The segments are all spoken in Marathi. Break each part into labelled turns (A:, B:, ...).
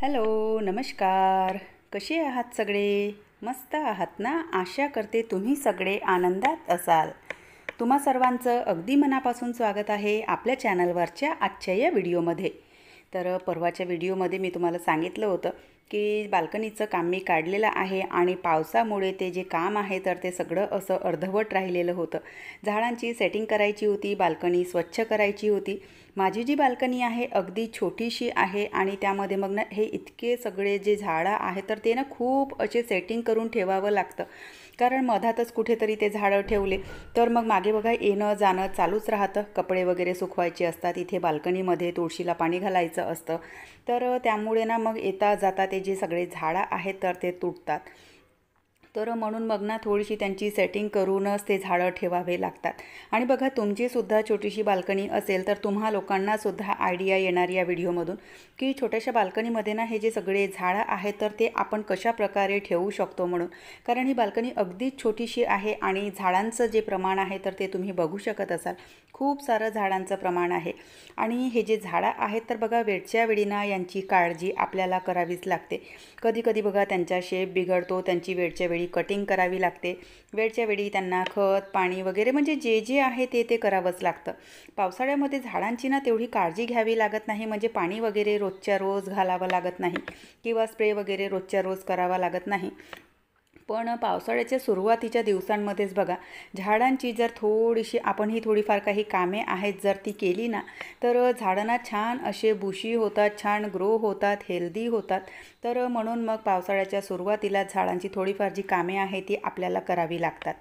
A: हॅलो, नमस्कार. कसे आहात सगळे? मस्त आहात ना? आशा करते तुम्ही सगळे आनंदात असाल. तुम्हा सर्वांचं अगदी मनापासून स्वागत आहे आपल्या चॅनलवरच्या आजच्या या व्हिडिओमध्ये. तर परवाच्या व्हिडिओमध्ये मी तुम्हाला सांगितलं होतं की बाल्कनीचं काम मी काढलेलं आहे आणि पावसामुळे ते जे काम आहे तर ते सगळं असं अर्धवट राहिलेलं होतं. झाडांची सेटिंग करायची होती, बाल्कनी स्वच्छ करायची होती. माझी जी बाल्कनी आहे अगदी छोटीशी आहे आणि त्यामध्ये मग ना हे इतके सगळे जे झाडं आहेत तर ते ना खूप असे सेटिंग करून ठेवावं लागतं. कारण मधातच कुठेतरी ते झाडं ठेवले तर मग मागे बघा येणं जाणं चालूच राहतं. कपडे वगैरे सुकवायचे असतात, इथे बाल्कनीमध्ये तुळशीला पाणी घालायचं असतं. तर त्यामुळे ना मग येता जाता ते जे सगळे झाडं आहेत तर ते तुटतात. तर म्हणून मग ना थोडीशी त्यांची सेटिंग करूनच ते झाडं ठेवावे लागतात. आणि बघा तुमचीसुद्धा छोटीशी बाल्कनी असेल तर तुम्हा लोकांनासुद्धा आयडिया येणार या व्हिडिओमधून की छोट्याशा बाल्कनीमध्ये ना हे जे सगळे झाडं आहेत तर ते आपण कशा प्रकारे ठेवू शकतो म्हणून. कारण ही बाल्कनी अगदीच छोटीशी आहे आणि झाडांचं जे प्रमाण आहे तर ते तुम्ही बघू शकत असाल. खूप सारं झाडांचं प्रमाण आहे आणि हे जे झाडं आहेत तर बघा वेळच्या वेळी ना यांची काळजी आपल्याला करावीच लागते. कधी कधी बघा त्यांचा शेप बिघडतो, त्यांची वेळच्या वेळी कटिंग करावी लागते. वेळच्या वेळी त्यांना खत पाणी वगैरे म्हणजे जे जे आहे ते ते करावंच लागतं. पावसाळ्यामध्ये झाडांची ना तेवढी काळजी घ्यावी लागत नाही, म्हणजे पाणी वगैरे रोजच्या रोज घालावं लागत नाही किंवा स्प्रे वगैरे रोजच्या रोज करावा लागत नाही. पण पावसाळ्याच्या सुरुवातीच्या दिवसांमध्येच बघा झाडांची जर थोडीशी आपण ही थोडीफार काही कामे आहेत जर ती केली ना तर झाडांना छान असे बुशी होतात, छान ग्रो होतात, हेल्दी होतात. तर म्हणून मग पावसाळ्याच्या सुरुवातीला झाडांची थोडीफार जी कामे आहे ती आपल्याला करावी लागतात.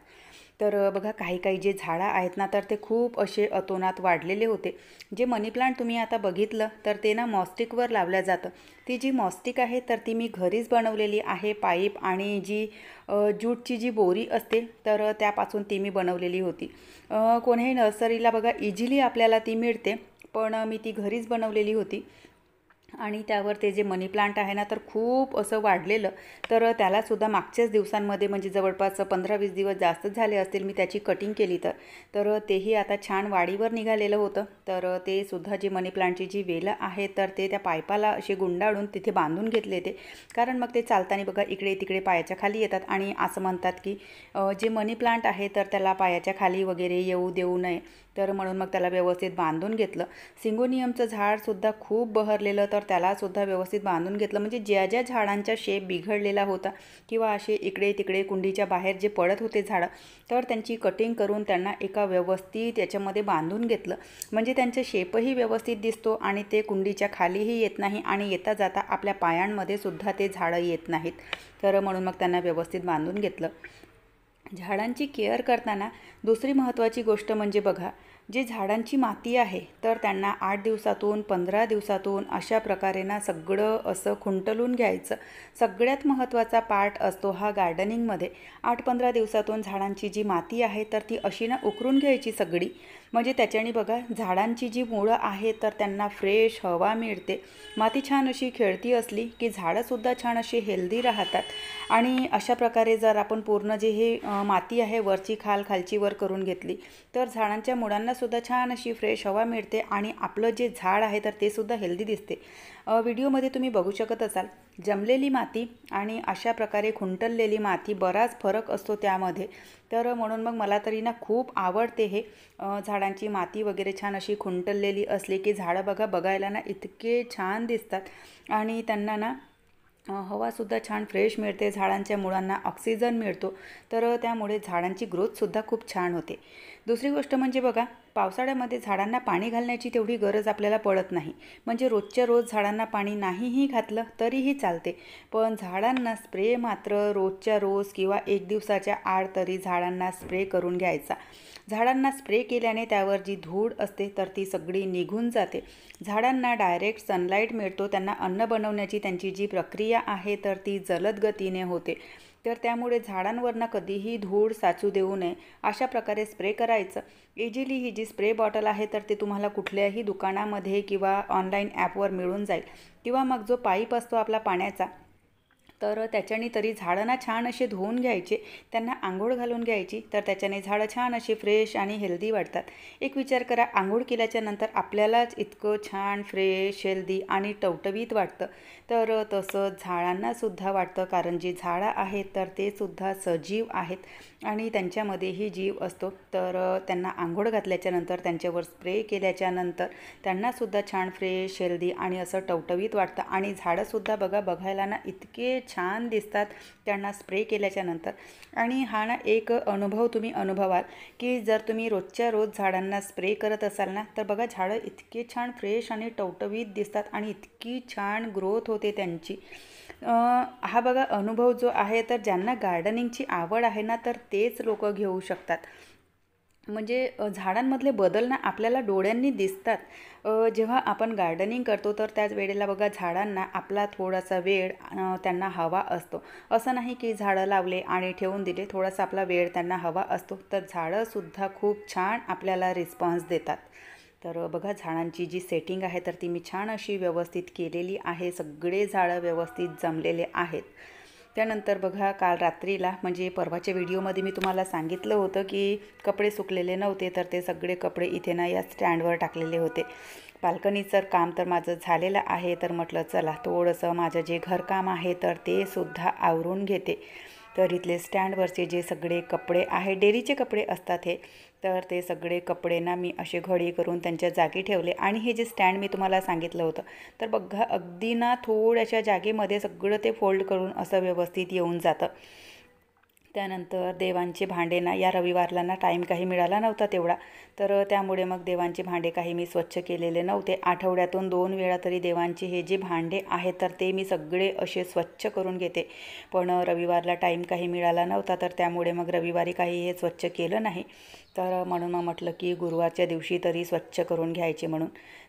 A: तर बघा काही काही जे झाडं आहेत ना तर ते खूप असे अतोनात वाढलेले होते. जे मनी प्लांट तुम्ही आता बघितलं तर ते ना मॉस्टिकवर लावल्या जातं. ती जी मॉस्टिक आहे तर ती मी घरीच बनवलेली आहे. पाईप आणि जी ज्यूटची जी बोरी असते तर त्यापासून ती मी बनवलेली होती. कोणीही नर्सरीला बघा इझिली आपल्याला ती मिळते, पण मी ती घरीच बनवलेली होती. आणि त्यावर ते जे मनी प्लांट आहे ना तर खूप असं वाढलेलं. तर त्यालासुद्धा मागच्याच दिवसांमध्ये म्हणजे जवळपास 15-20 दिवस जास्तच झाले असतील मी त्याची कटिंग केली तर तेही आता छान वाढीवर निघालेलं होतं. तर ते सुद्धा जे मनी प्लांटची जी वेलं आहे तर ते त्या पाईपाला असे गुंडाळून तिथे बांधून घेतले ते. कारण मग ते चालताना बघा इकडे तिकडे पायाच्या खाली येतात आणि असं म्हणतात की जे मनी प्लांट आहे तर त्याला पायाच्या खाली वगैरे येऊ देऊ नये. तर म्हणून मग त्याला व्यवस्थित बांधून घेतलं. सिंगोनियमचं झाडसुद्धा खूप बहरलेलं तर त्यालासुद्धा व्यवस्थित बांधून घेतलं. म्हणजे ज्या ज्या झाडांचा शेप बिघडलेला होता किंवा असे इकडे तिकडे कुंडीच्या बाहेर जे पडत होते झाडं तर त्यांची कटिंग करून त्यांना एका व्यवस्थित याच्यामध्ये बांधून घेतलं. म्हणजे त्यांचा शेपही व्यवस्थित दिसतो आणि ते कुंडीच्या खालीही येत नाही आणि येता जाता आपल्या पायांमध्ये सुद्धा ते झाडं येत नाहीत. तर म्हणून मग त्यांना व्यवस्थित बांधून घेतलं. झाडांची केअर करताना दुसरी महत्त्वाची गोष्ट म्हणजे बघा जे झाडांची माती आहे तर त्यांना 8 दिवसातून 15 दिवसातून अशा प्रकारे ना सगळं असं खुंटलून घ्यायचं. सगळ्यात महत्त्वाचा पार्ट असतो हा गार्डनिंगमध्ये. 8-15 दिवसातून झाडांची जी माती आहे तर ती अशी ना उकरून घ्यायची सगळी. म्हणजे त्याच्याने बघा झाडांची जी मुळं आहेत तर त्यांना फ्रेश हवा मिळते. माती छान अशी खेळती असली की झाडंसुद्धा छान अशी हेल्दी राहतात. आणि अशा प्रकारे जर आपण पूर्ण जे हे माती आहे वरची खाल खालची वर करून घेतली तर झाडांच्या मुळांनासुद्धा छान अशी फ्रेश हवा मिळते आणि आपलं जे झाड आहे तर ते सुद्धा हेल्दी दिसते. व्हिडिओमध्ये तुम्ही बघू शकत असाल जमलेली माती आणि अशा प्रकारे खुंटललेली माती बराच फरक असतो त्यामध्ये. तर म्हणून मग मला तरी ना खूप आवडते हे झाडांची माती वगैरे छान अशी खुंटललेली असली की झाडं बघा बघायला ना इतके छान दिसतात आणि त्यांना ना हवासुद्धा छान फ्रेश मिळते, झाडांच्या मुळांना ऑक्सिजन मिळतो. तर त्यामुळे झाडांची ग्रोथसुद्धा खूप छान होते. दुसरी गोष्ट म्हणजे बघा पावसाळ्यामध्ये झाडांना पाणी घालण्याची तेवढी गरज आपल्याला पडत नाही. म्हणजे रोजच्या रोज झाडांना पाणी नाहीही घातलं तरीही चालते, पण झाडांना स्प्रे मात्र रोजच्या रोज किंवा 1 दिवसाच्या आड तरी झाडांना स्प्रे करून घ्यायचा. झाडांना स्प्रे केल्याने त्यावर जी धूळ असते तर ती सगळी निघून जाते. झाडांना डायरेक्ट सनलाईट मिळतो, त्यांना अन्न बनवण्याची त्यांची जी प्रक्रिया आहे तर ती जलद गतीने होते. तर त्यामुळे झाडांवरनं कधीही धूळ साचू देऊ नये. अशा प्रकारे स्प्रे करायचं. इझिली ही जी स्प्रे बॉटल आहे तर ते तुम्हाला कुठल्याही दुकानामध्ये किंवा ऑनलाईन ॲपवर मिळून जाईल. किंवा मग जो पाईप असतो आपला पाण्याचा तर त्याच्याने तरी झाडांना छान असे धुवून घ्यायचे, त्यांना आंघोळ घालून घ्यायची, तर त्याच्याने झाडं छान अशी फ्रेश आणि हेल्दी वाटतात. एक विचार करा, आंघोळ केल्याच्या नंतर आपल्यालाच इतकं छान फ्रेश, हेल्दी आणि टवटवीत वाटतं. तर तसंच झाडांनासुद्धा वाटतं, कारण जी झाडं आहेत तर ते सुद्धा सजीव आहेत आणि त्यांच्यामध्येही जीव असतो. तर त्यांना आंघोळ घातल्याच्यानंतर, त्यांच्यावर स्प्रे केल्याच्यानंतर त्यांनासुद्धा छान फ्रेश, हेल्दी आणि असं टवटवीत वाटतं. आणि झाडंसुद्धा बघायला ना इतके छान दिसतात त्यांना स्प्रे केल्याच्यानंतर. आणि हा ना एक अनुभव तुम्ही अनुभवाल, की जर तुम्ही रोजच्या रोज झाडांना स्प्रे करत असाल ना, तर बघा झाडं इतके छान फ्रेश आणि टवटवीत दिसतात आणि इतकी छान ग्रोथ होते त्यांची. हा बघा अनुभव जो आहे, तर ज्यांना गार्डनिंगची आवड आहे ना, तर तेच लोक घेऊ शकतात. म्हणजे झाडांमधले बदल ना आपल्याला डोळ्यांनी दिसतात. जेव्हा आपण गार्डनिंग करतो तर त्याच वेळेला बघा झाडांना आपला थोडासा वेळ त्यांना हवा असतो. असं नाही की झाडं लावले आणि ठेवून दिले, थोडासा आपला वेळ त्यांना हवा असतो. तर झाडंसुद्धा खूप छान आपल्याला रिस्पॉन्स देतात. तर बघा झाडांची जी सेटिंग आहे तर ती मी छान अशी व्यवस्थित केलेली आहे. सगळे झाडं व्यवस्थित जमलेले आहेत. त्यानंतर बघा काल रात्रीला, म्हणजे परवाच्या व्हिडिओमध्ये मी तुम्हाला सांगितलं होतं की कपडे सुकलेले नव्हते, तर ते सगळे कपडे इथे ना या स्टँडवर टाकलेले होते. बाल्कनीचं काम तर माझं झालेलं आहे, तर म्हटलं चला थोडंसं माझं जे घरकाम आहे तर ते सुद्धा आवरून घेते. तर इथले स्टँडवरचे जे सगळे कपडे आहे, डेलीचे कपडे असतात हे, तर ते सगळे कपडे ना मी असे घडी करून त्यांच्या जागी ठेवले. आणि हे जे स्टँड मी तुम्हाला सांगितलं होतं, तर बघा अगदी ना थोड्याशा जागेमध्ये सगळं ते फोल्ड करून असं व्यवस्थित येऊन जातं. त्यानंतर देवांचे भांडे ना, या रविवारला ना टाईम काही मिळाला नव्हता तेवढा, तर त्यामुळे मग देवांचे भांडे काही मी स्वच्छ केलेले नव्हते. आठवड्यातून 2 वेळा तरी देवांचे हे जे भांडे आहेत तर ते मी सगळे असे स्वच्छ करून घेते. पण रविवारला टाईम काही मिळाला नव्हता, तर त्यामुळे मग रविवारी काही हे स्वच्छ केलं नाही. तर म्हणून मग म्हटलं की गुरुवारच्या दिवशी तरी स्वच्छ करून घ्यायचे म्हणून.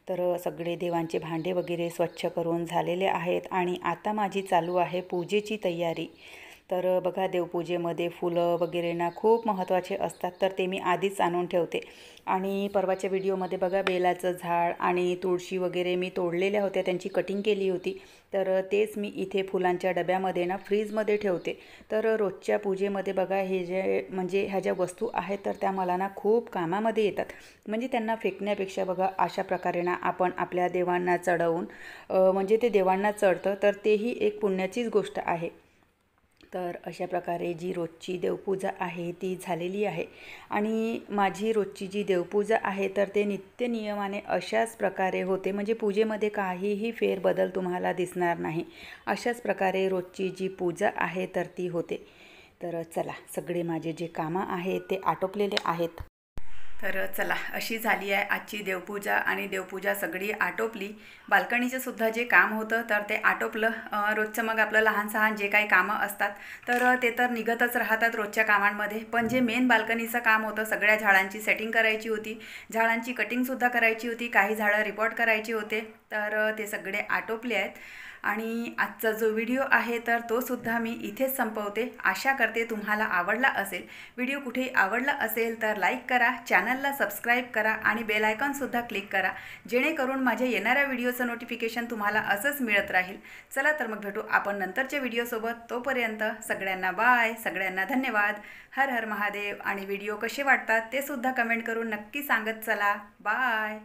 A: तर सगळे देवांचे भांडे वगैरे स्वच्छ करून झालेले आहेत. आणि आता माझी चालू आहे पूजेची तयारी. तर बघा देवपूजेमध्ये फुलं वगैरे ना खूप महत्त्वाचे असतात, तर ते मी आधीच आणून ठेवते. आणि परवाच्या व्हिडिओमध्ये बघा बेलाचं झाड आणि तुळशी वगैरे मी तोडलेल्या होत्या, त्यांची कटिंग केली होती. तर तेच मी इथे फुलांच्या डब्यामध्ये ना फ्रीजमध्ये ठेवते. तर रोजच्या पूजेमध्ये बघा हे जे म्हणजे ह्या ज्या वस्तू आहेत तर त्या मला ना खूप कामामध्ये येतात. म्हणजे त्यांना फेकण्यापेक्षा बघा अशा प्रकारे ना आपण आपल्या देवांना चढवून म्हणजे ते देवांना चढतं, तर तेही एक पुण्याचीच गोष्ट आहे. तर अशा प्रकारे जी रोजची देवपूजा आहे ती झालेली आहे. आणि माझी रोजची जी देवपूजा आहे तर ते नित्यनियमाने अशाच प्रकारे होते, म्हणजे पूजेमध्ये काहीही फेरबदल तुम्हाला दिसणार नाही. अशाच प्रकारे रोजची जी पूजा आहे तर ती होते. तर चला, सगळे माझे जे कामं आहेत ते आटोपलेले आहेत. तर चला, अशी झाली आहे आजची देवपूजा. आणि देवपूजा सगळी आटोपली. बाल्कनीचं सुद्धा जे काम होतं तर ते आटोपलं. रोजचं मग आपलं लहान सहान जे काही कामं असतात तर ते तर निघतच राहतात रोजच्या कामांमध्ये. पण जे मेन बाल्कनीचं काम होतं, सगळ्या झाडांची सेटिंग करायची होती, झाडांची कटिंगसुद्धा करायची होती, काही झाडं रिपोर्ट करायचे होते, तर ते सगळे आटोपले आहेत. आणि आजचा जो व्हिडिओ आहे तर तो सुद्धा मी इथेच संपवते. आशा करते तुम्हाला आवडला असेल. व्हिडिओ कुठेही आवडला असेल तर लाईक करा, चॅनलला सबस्क्राईब करा आणि बेल आयकॉनसुद्धा क्लिक करा, जेणेकरून माझ्या येणाऱ्या व्हिडिओचं नोटिफिकेशन तुम्हाला असंच मिळत राहील. चला तर मग भेटू आपण नंतरच्या व्हिडिओसोबत. तोपर्यंत सगळ्यांना बाय, सगळ्यांना धन्यवाद. हर हर महादेव. आणि व्हिडिओ कसे वाटतात ते सुद्धा कमेंट करून नक्की सांगत चला. बाय.